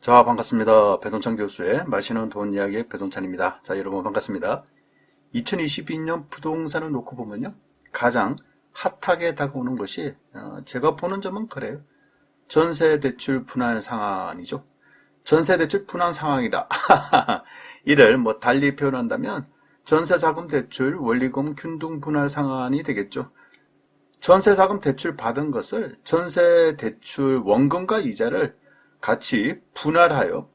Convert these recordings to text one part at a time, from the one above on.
자, 반갑습니다. 배동찬 교수의 마시는 돈 이야기의 배동찬입니다. 자, 여러분 반갑습니다. 2022년 부동산을 놓고 보면요, 가장 핫하게 다가오는 것이 제가 보는 점은 그래요. 전세 대출 분할 상환이죠. 전세 대출 분할 상환이라 이를 달리 표현한다면 전세 자금 대출 원리금 균등 분할 상환이 되겠죠. 전세 자금 대출 받은 것을 전세 대출 원금과 이자를 같이 분할하여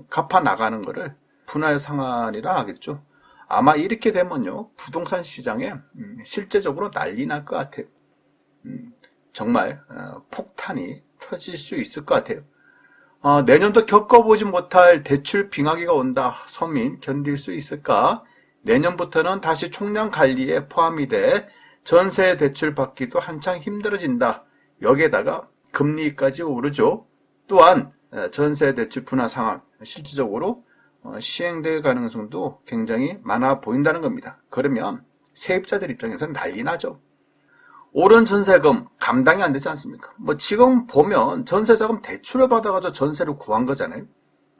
갚아 나가는 것을 분할 상환이라 하겠죠. 아마 이렇게 되면요, 부동산 시장에 실제적으로 난리 날 것 같아요. 정말 폭탄이 터질 수 있을 것 같아요. 내년도 겪어보지 못할 대출 빙하기가 온다. 서민 견딜 수 있을까? 내년부터는 다시 총량 관리에 포함이 돼 전세 대출 받기도 한창 힘들어진다. 여기에다가 금리까지 오르죠. 또한 전세 대출 분할 상환 실질적으로 시행될 가능성도 굉장히 많아 보인다는 겁니다. 그러면 세입자들 입장에서는 난리 나죠. 오른 전세금 감당이 안 되지 않습니까? 지금 보면 전세자금 대출을 받아가지고 전세를 구한 거잖아요.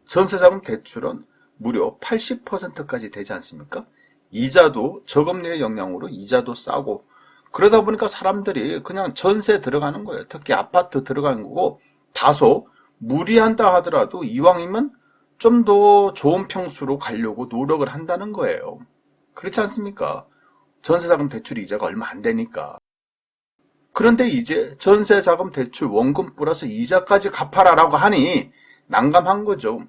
전세자금 대출은 무려 80%까지 되지 않습니까? 이자도 저금리의 영향으로 이자도 싸고, 그러다 보니까 사람들이 그냥 전세 들어가는 거예요. 특히 아파트 들어가는 거고, 다소 무리한다 하더라도 이왕이면 좀 더 좋은 평수로 가려고 노력을 한다는 거예요. 그렇지 않습니까? 전세자금 대출 이자가 얼마 안 되니까. 그런데 이제 전세자금 대출 원금 플러스 이자까지 갚아라라고 하니 난감한 거죠.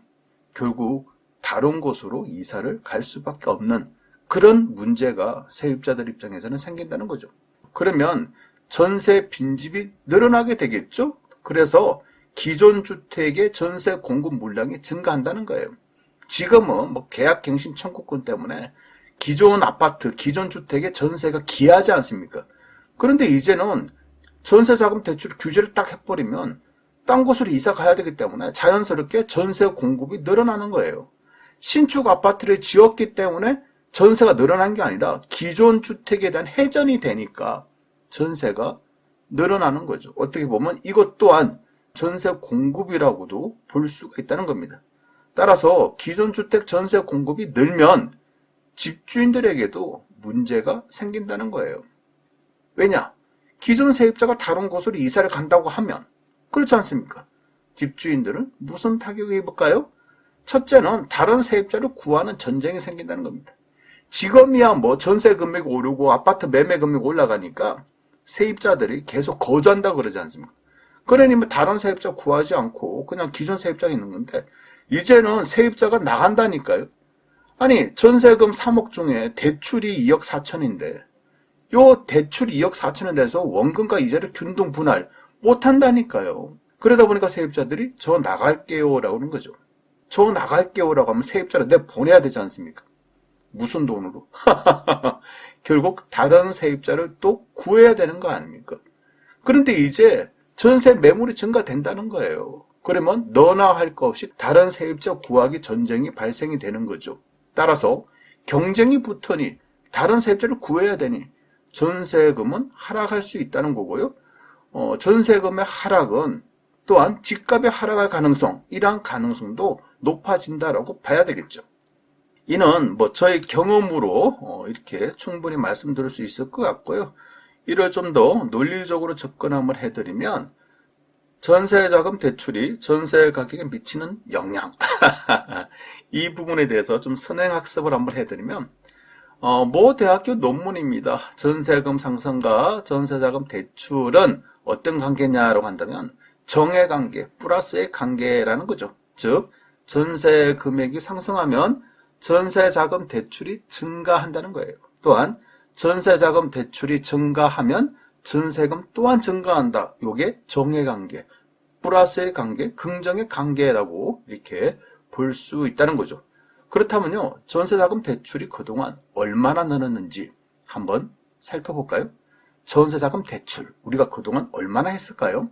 결국 다른 곳으로 이사를 갈 수밖에 없는 그런 문제가 세입자들 입장에서는 생긴다는 거죠. 그러면 전세 빈집이 늘어나게 되겠죠? 그래서 기존 주택의 전세 공급 물량이 증가한다는 거예요. 지금은 계약갱신 청구권 때문에 기존 아파트, 기존 주택의 전세가 귀하지 않습니까? 그런데 이제는 전세자금 대출 규제를 딱 해버리면 딴 곳으로 이사 가야 되기 때문에 자연스럽게 전세 공급이 늘어나는 거예요. 신축 아파트를 지었기 때문에 전세가 늘어난 게 아니라 기존 주택에 대한 회전이 되니까 전세가 늘어나는 거죠. 어떻게 보면 이것 또한 전세 공급이라고도 볼 수가 있다는 겁니다. 따라서 기존 주택 전세 공급이 늘면 집주인들에게도 문제가 생긴다는 거예요. 왜냐? 기존 세입자가 다른 곳으로 이사를 간다고 하면, 그렇지 않습니까? 집주인들은 무슨 타격을 입을까요? 첫째는 다른 세입자를 구하는 전쟁이 생긴다는 겁니다. 지금이야 전세 금액이 오르고 아파트 매매 금액이 올라가니까 세입자들이 계속 거주한다고 그러지 않습니까? 그러니 다른 세입자 구하지 않고 그냥 기존 세입자가 있는 건데, 이제는 세입자가 나간다니까요. 아니, 전세금 3억 중에 대출이 2억 4천인데 요 대출 2억 4천에 대해서 원금과 이자를 균등 분할 못한다니까요. 그러다 보니까 세입자들이 저 나갈게요 라고 하는 거죠. 저 나갈게요 라고 하면 세입자를 내보내야 되지 않습니까? 무슨 돈으로? 결국 다른 세입자를 또 구해야 되는 거 아닙니까? 그런데 이제 전세 매물이 증가된다는 거예요. 그러면 너나 할 거 없이 다른 세입자 구하기 전쟁이 발생이 되는 거죠. 따라서 경쟁이 붙으니 다른 세입자를 구해야 되니 전세금은 하락할 수 있다는 거고요. 전세금의 하락은 또한 집값이 하락할 가능성, 이러한 가능성도 높아진다라고 봐야 되겠죠. 이는 저의 경험으로 이렇게 충분히 말씀드릴 수 있을 것 같고요. 이를 좀 더 논리적으로 접근 한번 해드리면, 전세자금 대출이 전세 가격에 미치는 영향 이 부분에 대해서 좀 선행학습을 한번 해드리면, 모 대학교 논문입니다. 전세금 상승과 전세자금 대출은 어떤 관계냐라고 한다면 정액관계 플러스의 관계라는 거죠. 즉 전세 금액이 상승하면 전세자금 대출이 증가한다는 거예요. 또한 전세자금 대출이 증가하면 전세금 또한 증가한다. 이게 정액관계 플러스의 관계, 긍정의 관계라고 이렇게 볼 수 있다는 거죠. 그렇다면요, 전세자금 대출이 그동안 얼마나 늘었는지 한번 살펴볼까요? 전세자금 대출, 우리가 그동안 얼마나 했을까요?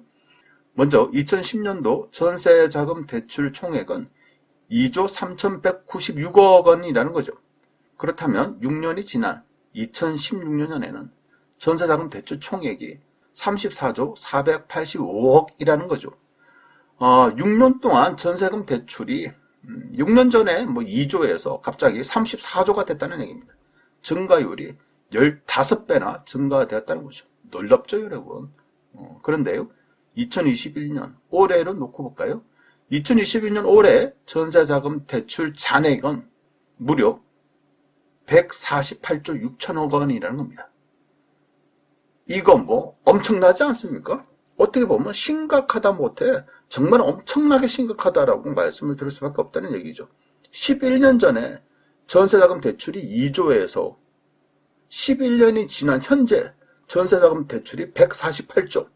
먼저 2010년도 전세자금 대출 총액은 2조 3,196억 원이라는 거죠. 그렇다면 6년이 지난 2016년에는 전세자금 대출 총액이 34조 485억이라는 거죠. 6년 동안 전세금 대출이 6년 전에 뭐 2조에서 갑자기 34조가 됐다는 얘기입니다. 증가율이 15배나 증가되었다는 거죠. 놀랍죠, 여러분? 그런데요, 2021년 올해로 놓고 볼까요? 2021년 올해 전세자금 대출 잔액은 무려 148조 6천억 원이라는 겁니다. 이건 뭐 엄청나지 않습니까? 어떻게 보면 심각하다 못해 정말 엄청나게 심각하다라고 말씀을 드릴 수밖에 없다는 얘기죠. 11년 전에 전세자금 대출이 2조에서 11년이 지난 현재 전세자금 대출이 148조,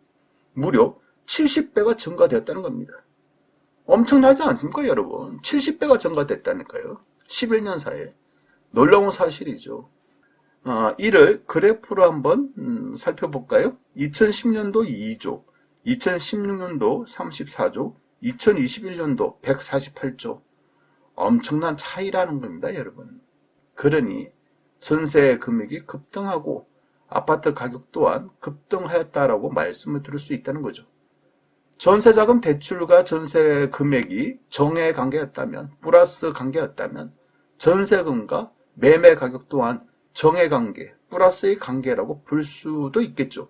무려 70배가 증가되었다는 겁니다. 엄청나지 않습니까, 여러분? 70배가 증가됐다니까요. 11년 사이에. 놀라운 사실이죠. 이를 그래프로 한번 살펴볼까요? 2010년도 2조, 2016년도 34조, 2021년도 148조. 엄청난 차이라는 겁니다, 여러분. 그러니 전세 금액이 급등하고 아파트 가격 또한 급등하였다라고 말씀을 드릴 수 있다는 거죠. 전세자금 대출과 전세 금액이 정해 관계였다면, 플러스 관계였다면 전세금과 매매 가격 또한 정해 관계, 플러스의 관계라고 볼 수도 있겠죠.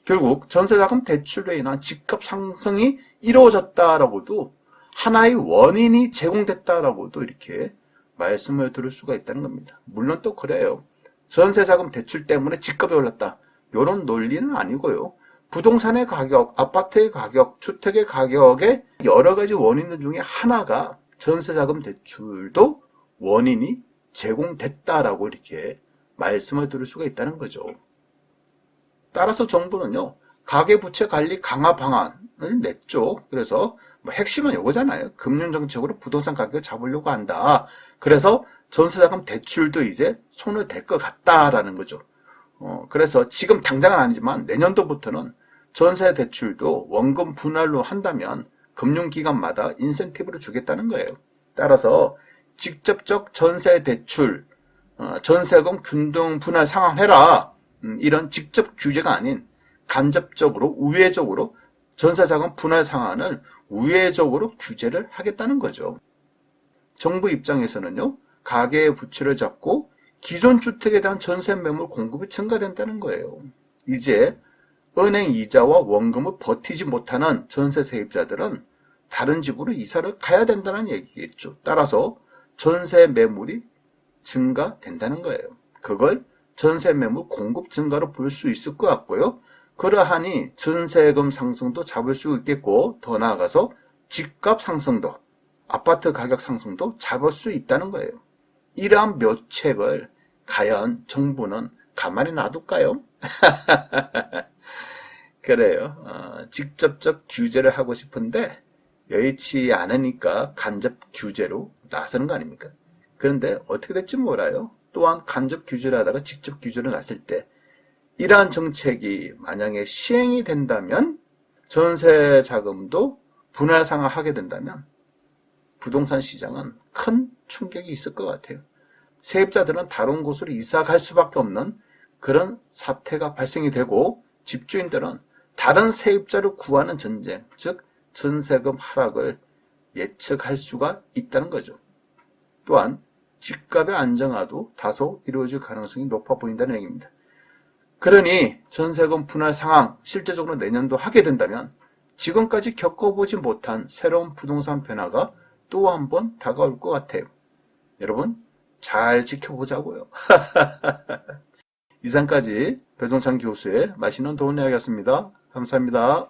결국 전세자금 대출로 인한 집값 상승이 이루어졌다라고도 하나의 원인이 제공됐다라고도 이렇게 말씀을 드릴 수가 있다는 겁니다. 물론 또 그래요. 전세자금 대출 때문에 집값이 올랐다, 이런 논리는 아니고요. 부동산의 가격, 아파트의 가격, 주택의 가격의 여러 가지 원인 중에 하나가 전세자금 대출도 원인이 제공됐다라고 이렇게 말씀을 드릴 수가 있다는 거죠. 따라서 정부는요, 가계부채 관리 강화 방안을 냈죠. 그래서 핵심은 이거잖아요. 금융정책으로 부동산 가격을 잡으려고 한다. 그래서 전세자금 대출도 이제 손을 댈 것 같다라는 거죠. 그래서 지금 당장은 아니지만 내년도부터는 전세 대출도 원금 분할로 한다면 금융기관마다 인센티브를 주겠다는 거예요. 따라서 직접적 전세 대출, 전세금 균등 분할 상환해라, 이런 직접 규제가 아닌 간접적으로, 우회적으로 전세자금 분할 상환을 우회적으로 규제를 하겠다는 거죠. 정부 입장에서는요, 가계의 부채를 잡고 기존 주택에 대한 전세 매물 공급이 증가된다는 거예요. 이제 은행 이자와 원금을 버티지 못하는 전세 세입자들은 다른 집으로 이사를 가야 된다는 얘기겠죠. 따라서 전세 매물이 증가된다는 거예요. 그걸 전세 매물 공급 증가로 볼 수 있을 것 같고요. 그러하니 전세금 상승도 잡을 수 있겠고, 더 나아가서 집값 상승도, 아파트 가격 상승도 잡을 수 있다는 거예요. 이러한 묘책을 과연 정부는 가만히 놔둘까요? 그래요. 직접적 규제를 하고 싶은데 여의치 않으니까 간접 규제로 나서는 거 아닙니까? 그런데 어떻게 될지 몰라요. 또한 간접 규제를 하다가 직접 규제를 놨을 때 이러한 정책이 만약에 시행이 된다면, 전세 자금도 분할 상환하게 된다면 부동산 시장은 큰 충격이 있을 것 같아요. 세입자들은 다른 곳으로 이사 갈 수밖에 없는 그런 사태가 발생이 되고, 집주인들은 다른 세입자를 구하는 전쟁, 즉 전세금 하락을 예측할 수가 있다는 거죠. 또한 집값의 안정화도 다소 이루어질 가능성이 높아 보인다는 얘기입니다. 그러니 전세금 분할 상황 실제적으로 내년도 하게 된다면 지금까지 겪어보지 못한 새로운 부동산 변화가 또 한 번 다가올 것 같아요. 여러분 잘 지켜보자고요. 이상까지 배종찬 교수의 맛있는 도움 이야기였습니다. 감사합니다.